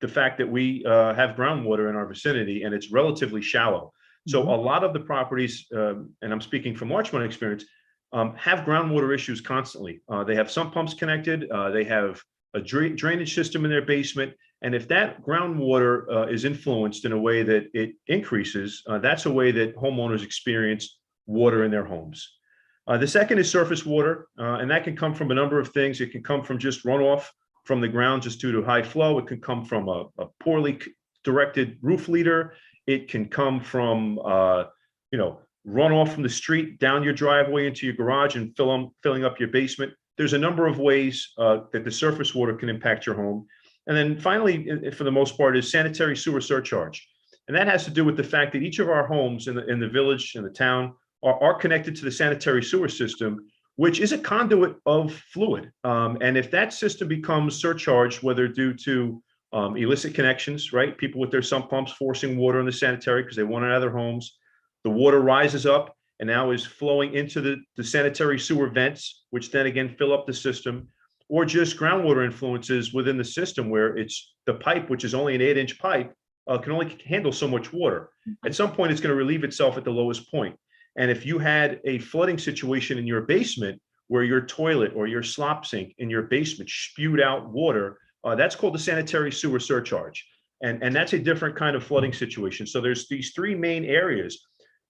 the fact that we have groundwater in our vicinity and it's relatively shallow. So a lot of the properties, and I'm speaking from Larchmont experience, have groundwater issues constantly. They have sump pumps connected. They have a drainage system in their basement. And if that groundwater is influenced in a way that it increases, that's a way that homeowners experience water in their homes. The second is surface water, and that can come from a number of things. It can come from just runoff from the ground just due to high flow. It can come from a poorly directed roof leader. It can come from, runoff from the street down your driveway into your garage and filling up your basement. There's a number of ways that the surface water can impact your home. And then finally, for the most part, is sanitary sewer surcharge. And that has to do with the fact that each of our homes in the village, in the town, are connected to the sanitary sewer system, which is a conduit of fluid. And if that system becomes surcharged, whether due to illicit connections, right? People with their sump pumps forcing water in the sanitary because they want it out of their homes, the water rises up and now is flowing into the sanitary sewer vents, which then again fill up the system, or just groundwater influences within the system where it's the pipe, which is only an 8-inch pipe, can only handle so much water. At some point, it's going to relieve itself at the lowest point. And if you had a flooding situation in your basement where your toilet or your slop sink in your basement spewed out water, that's called the sanitary sewer surcharge. And that's a different kind of flooding situation. So there's these three main areas.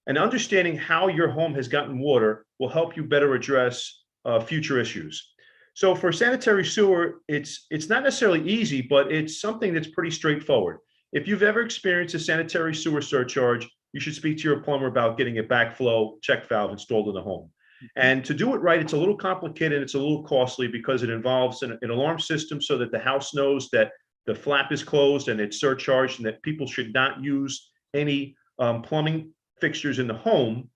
And understanding how your home has gotten water will help you better address future issues. So for sanitary sewer, it's not necessarily easy, but it's something that's pretty straightforward. If you've ever experienced a sanitary sewer surcharge, you should speak to your plumber about getting a backflow check valve installed in the home. And to do it right, it's a little complicated. It's a little costly because it involves an alarm system so that the house knows that the flap is closed and it's surcharged and that people should not use any plumbing fixtures in the home,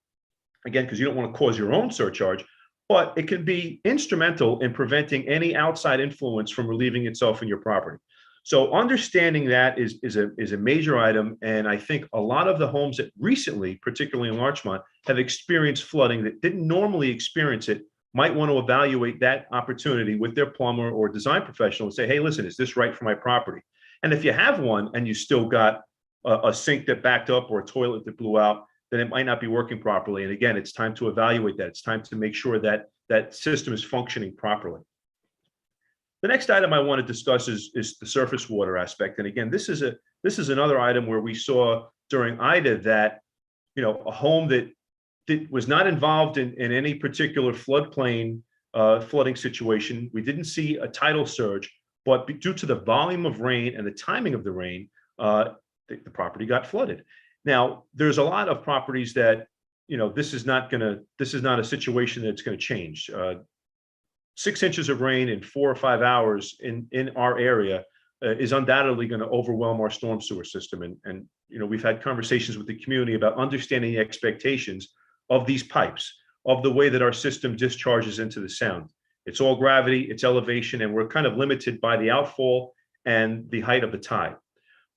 again, because you don't want to cause your own surcharge, but it can be instrumental in preventing any outside influence from relieving itself in your property. So understanding that is a major item. And I think a lot of the homes that recently, particularly in Larchmont, have experienced flooding that didn't normally experience it might want to evaluate that opportunity with their plumber or design professional and say, hey, listen, is this right for my property? And if you have one and you still got a sink that backed up or a toilet that blew out, then it might not be working properly. And again, it's time to evaluate that. It's time to make sure that that system is functioning properly. The next item I want to discuss is the surface water aspect. And again, this is another item where we saw during Ida that, a home that was not involved in any particular floodplain flooding situation. We didn't see a tidal surge, but due to the volume of rain and the timing of the rain, the property got flooded. Now, there's a lot of properties that, this is not a situation that's going to change. 6 inches of rain in 4 or 5 hours in our area is undoubtedly going to overwhelm our storm sewer system. And we've had conversations with the community about understanding the expectations of these pipes, of the way that our system discharges into the sound. It's all gravity, it's elevation, and we're kind of limited by the outfall and the height of the tide.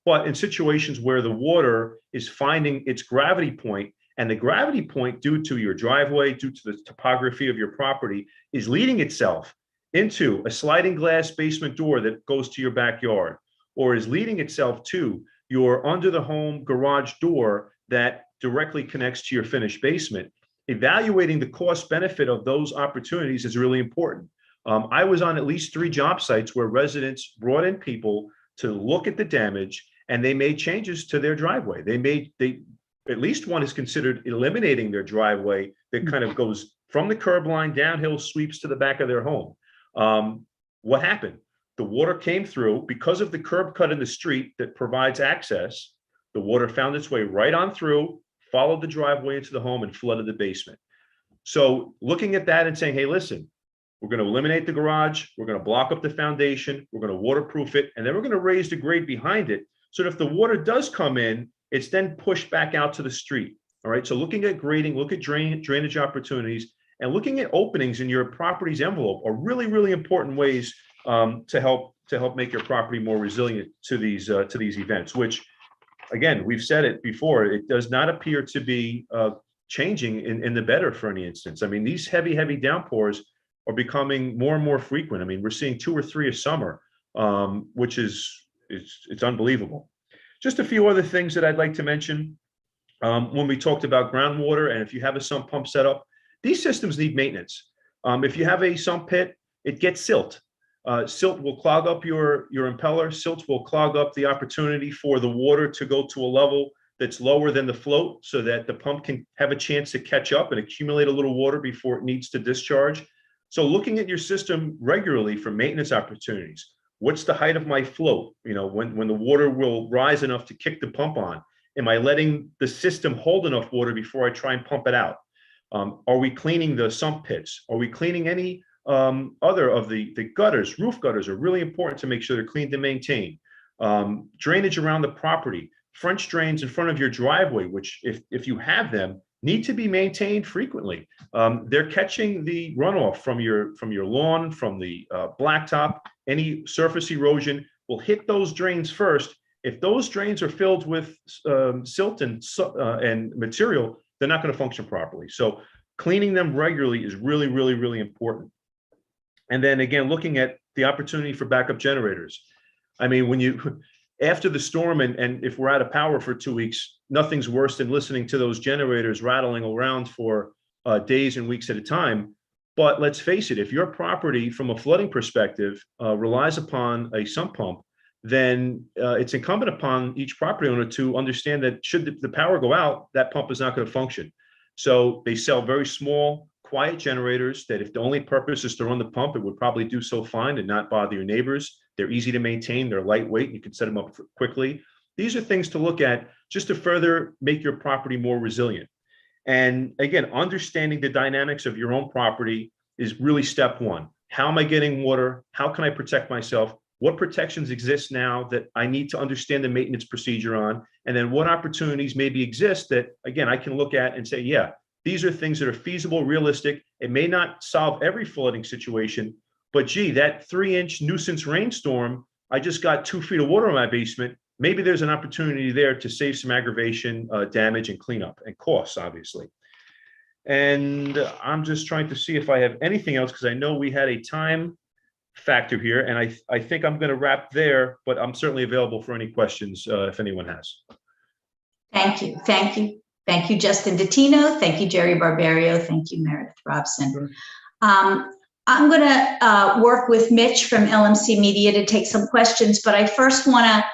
But in situations where the water is finding its gravity point, and the gravity point due to your driveway, due to the topography of your property, is leading itself into a sliding glass basement door that goes to your backyard, or is leading itself to your under the home garage door that directly connects to your finished basement. Evaluating the cost benefit of those opportunities is really important. I was on at least 3 job sites where residents brought in people to look at the damage, and they made changes to their driveway. At least one is considered eliminating their driveway that kind of goes from the curb line downhill, sweeps to the back of their home. What happened? The water came through because of the curb cut in the street that provides access. The water found its way right on through, followed the driveway into the home, and flooded the basement. So looking at that and saying, hey, listen, we're going to eliminate the garage. We're going to block up the foundation. We're going to waterproof it. And then we're going to raise the grade behind it so that if the water does come in, it's then pushed back out to the street. All right. So looking at grading, look at drainage opportunities, and looking at openings in your property's envelope are really, really important ways to help make your property more resilient to these events, which, again, we've said it before, it does not appear to be changing in the better for any instance. I mean, these heavy downpours are becoming more and more frequent. I mean, we're seeing 2 or 3 a summer, which it's unbelievable. Just a few other things that I'd like to mention. When we talked about groundwater, and if you have a sump pump set up, these systems need maintenance. If you have a sump pit, it gets silt. Silt will clog up your impeller. Silt will clog up the opportunity for the water to go to a level that's lower than the float, so that the pump can have a chance to catch up and accumulate a little water before it needs to discharge. So looking at your system regularly for maintenance opportunities. What's the height of my float? You know, when the water will rise enough to kick the pump on. Am I letting the system hold enough water before I try and pump it out? Are we cleaning the sump pits? Are we cleaning any other of the gutters? Roof gutters are really important to make sure they're cleaned and maintained. Drainage around the property, French drains in front of your driveway, which if you have them, need to be maintained frequently. They're catching the runoff from your lawn, from the blacktop. Any surface erosion will hit those drains first. If those drains are filled with silt and material, they're not going to function properly. So cleaning them regularly is really, really, really important. And then again, looking at the opportunity for backup generators. I mean, when you, after the storm and if we're out of power for 2 weeks, nothing's worse than listening to those generators rattling around for days and weeks at a time. But let's face it, if your property from a flooding perspective relies upon a sump pump, then it's incumbent upon each property owner to understand that should the power go out, that pump is not going to function. So they sell very small, quiet generators that if the only purpose is to run the pump, it would probably do so fine and not bother your neighbors. They're easy to maintain, they're lightweight, you can set them up quickly. These are things to look at just to further make your property more resilient. And again, understanding the dynamics of your own property is really step one. How am I getting water? How can I protect myself? What protections exist now that I need to understand the maintenance procedure on? And then what opportunities maybe exist that, again, I can look at and say, yeah, these are things that are feasible, realistic. It may not solve every flooding situation, but gee, that 3-inch nuisance rainstorm, I just got 2 feet of water in my basement. Maybe there's an opportunity there to save some aggravation, damage, and cleanup, and costs, obviously. And I'm just trying to see if I have anything else, because I know we had a time factor here, and I think I'm going to wrap there, but I'm certainly available for any questions if anyone has. Thank you. Thank you. Thank you, Justin Dottino. Thank you, Jerry Barbario. Thank you, Meredith Robson. Sure. I'm going to work with Mitch from LMC Media to take some questions, but I first want to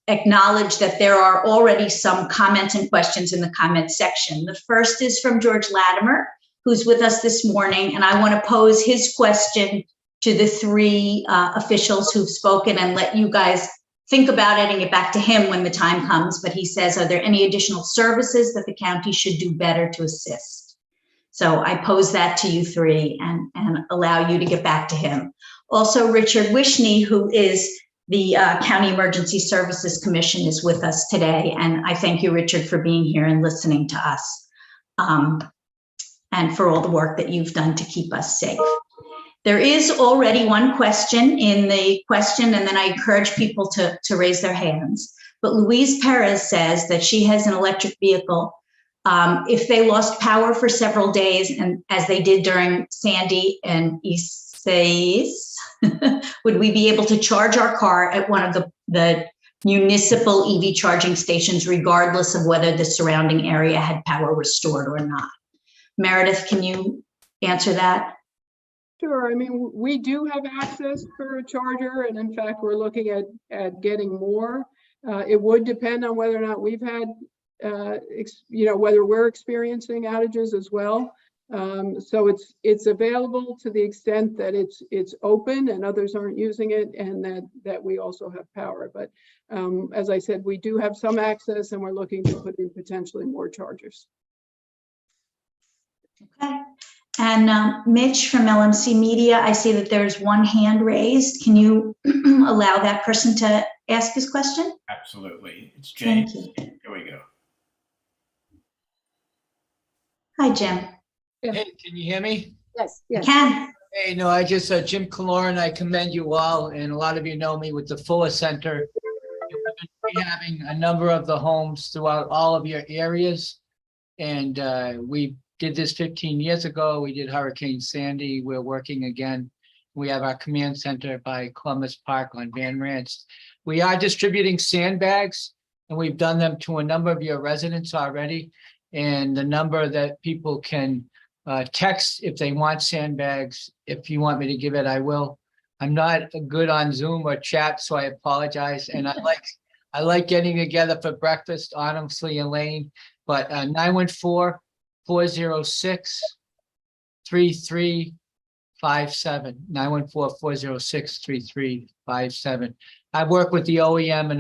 acknowledge that there are already some comments and questions in the comment section. The first is from George Latimer, who's with us this morning, and I want to pose his question to the 3 officials who've spoken and let you guys think about it and get back to him when the time comes. But he says, are there any additional services that the county should do better to assist? So I pose that to you 3 and allow you to get back to him. Also, Richard Wishney, who is the County Emergency Services Commission, is with us today. And I thank you, Richard, for being here and listening to us and for all the work that you've done to keep us safe. There is already one question in the question, and then I encourage people to raise their hands. But Louise Perez says that she has an electric vehicle. If they lost power for several days, and as they did during Sandy and Isaias, would we be able to charge our car at one of the municipal EV charging stations, regardless of whether the surrounding area had power restored or not? Meredith, can you answer that? Sure. I mean, we do have access for a charger, and in fact, we're looking at getting more. It would depend on whether or not we've had, whether we're experiencing outages as well. So it's available to the extent that it's open and others aren't using it, and that we also have power. But as I said, we do have some access, and we're looking to put in potentially more chargers. Okay. And Mitch from LMC Media, I see that there's one hand raised. Can you allow that person to ask his question? Absolutely. It's James. Thank you. Here we go. Hi, Jim. Hey, can you hear me? Yes. You can. Hey, no, I just, Jim Calor, and I commend you all, and a lot of you know me with the Fuller Center. We've been rehabbing a number of the homes throughout all of your areas, and we did this 15 years ago. We did Hurricane Sandy. We're working again. We have our command center by Columbus Park on Van Rance. We are distributing sandbags, and we've done them to a number of your residents already. And the number that people can text if they want sandbags, if you want me to give it, I will. I'm not good on Zoom or chat, so I apologize. And I like getting together for breakfast, honestly, Elaine, but 914-406-3357, 914-406-3357. I've worked with the OEM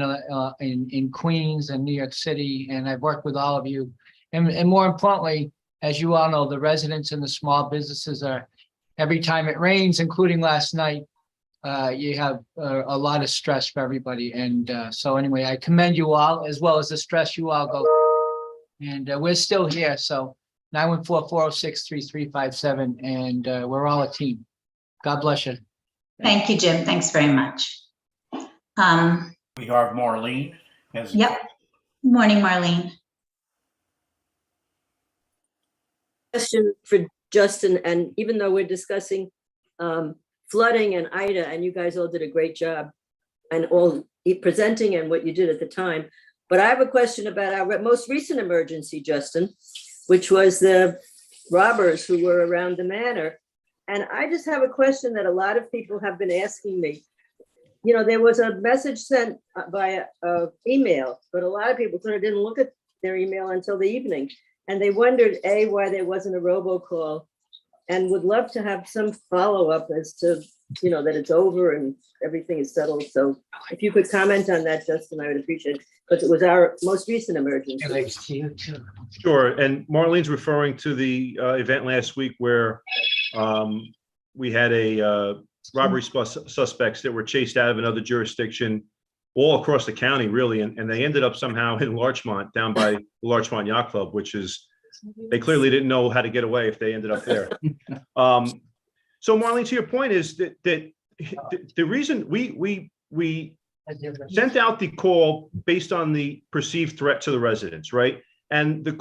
in Queens and New York City, and I've worked with all of you. And more importantly, as you all know, the residents and the small businesses are, every time it rains, including last night, you have a lot of stress for everybody. And so anyway, I commend you all, as well as the stress you all go through. And we're still here. So 914-406-3357, and we're all a team. God bless you. Thank you, Jim. Thanks very much. We have Marlene. Yep. Morning, Marlene. Question for Justin, and even though we're discussing flooding and Ida, and you guys all did a great job and all presenting and what you did at the time, but I have a question about our most recent emergency, Justin, which was the robbers who were around the manor. And I just have a question that a lot of people have been asking me. You know, there was a message sent by email, but a lot of people sort of didn't look at their email until the evening. And they wondered, A, why there wasn't a robocall, and would love to have some follow-up as to, you know, that it's over and everything is settled. So if you could comment on that, Justin, I would appreciate it, because it was our most recent emergency. Sure, and Marlene's referring to the event last week where we had a robbery suspects that were chased out of another jurisdiction all across the county, really, and they ended up somehow in Larchmont, down by the Larchmont Yacht Club, which is, they clearly didn't know how to get away if they ended up there. So Marlene, to your point is that the reason we sent out the call based on the perceived threat to the residents, right? And the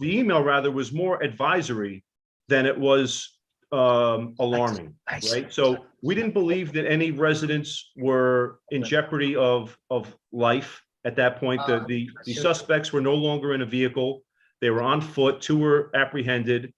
email rather was more advisory than it was alarming, right? So we didn't believe that any residents were in jeopardy of life at that point. The suspects were no longer in a vehicle. They were on foot. 2 were apprehended.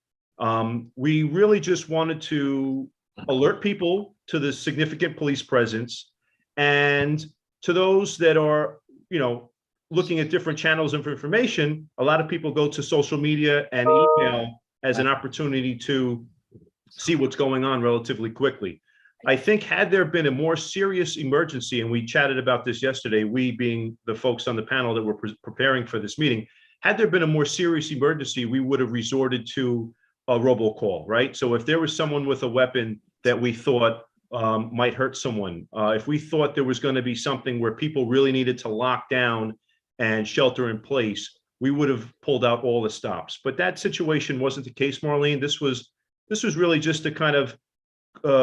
We really just wanted to alert people to the significant police presence, and to those that are, you know, looking at different channels of information. A lot of people go to social media and email as an opportunity to see what's going on relatively quickly. I think had there been a more serious emergency, and we chatted about this yesterday, we being the folks on the panel that were preparing for this meeting, had there been a more serious emergency, we would have resorted to a robocall, right? So if there was someone with a weapon that we thought might hurt someone, if we thought there was going to be something where people really needed to lock down and shelter in place, we would have pulled out all the stops. But that situation wasn't the case, Marlene. This was really just to kind of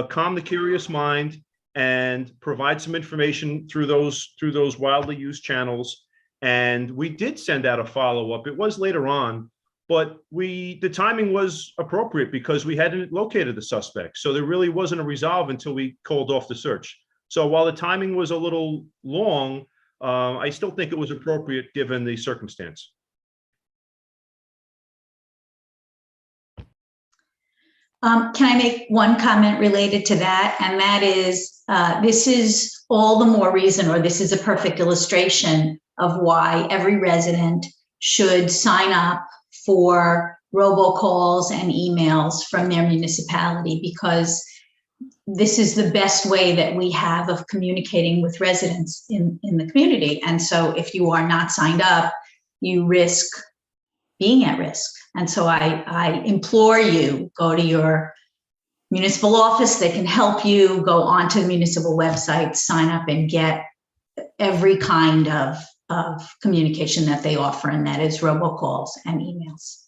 calm the curious mind and provide some information through those widely used channels. And we did send out a follow-up. It was later on, but the timing was appropriate because we hadn't located the suspect. So there really wasn't a resolve until we called off the search. So while the timing was a little long, I still think it was appropriate given the circumstance. Can I make one comment related to that? And that is, this is all the more reason, or this is a perfect illustration of why every resident should sign up for robocalls and emails from their municipality, because this is the best way that we have of communicating with residents in the community. And so if you are not signed up, you risk being at risk. And so I implore you, go to your municipal office. They can help you. Go onto the municipal website, sign up, and get every kind of communication that they offer, and that is robocalls and emails.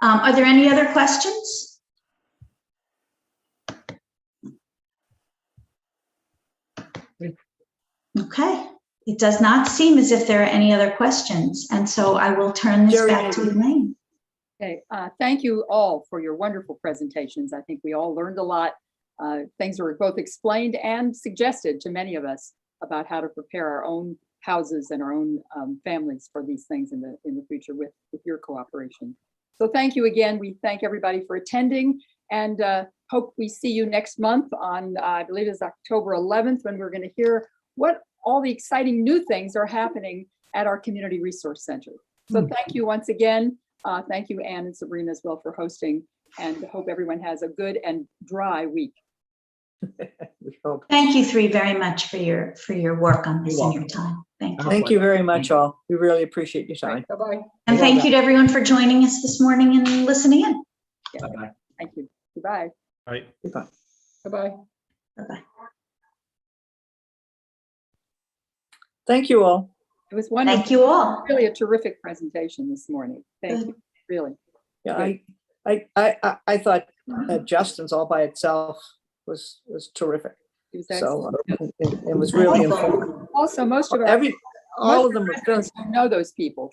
Are there any other questions? Okay. It does not seem as if there are any other questions, and so I will turn this back to Elaine. Okay, thank you all for your wonderful presentations. I think we all learned a lot. Things were both explained and suggested to many of us about how to prepare our own houses and our own families for these things in the future with your cooperation. So thank you again. We thank everybody for attending, and hope we see you next month on, I believe it's October 11th, when we're going to hear what all the exciting new things are happening at our Community Resource Center. So thank you once again. Thank you, Ann and Sabrina, as well, for hosting, and hope everyone has a good and dry week. We hope. Thank you three very much for your work on this You're and your welcome. time. Thank you. Thank you very much, all. We really appreciate your time. Bye-bye. And thank you to everyone for joining us this morning and listening in. Bye-bye. Thank you. Goodbye. Right. Goodbye. Bye-bye. Bye-bye. Thank you all. It was wonderful. Thank you all. Really a terrific presentation this morning. Thank you, really. Yeah, I thought Justin's all by itself was terrific. It was So excellent. it was really important. Also, most of our All of them were good. residents don't know those people.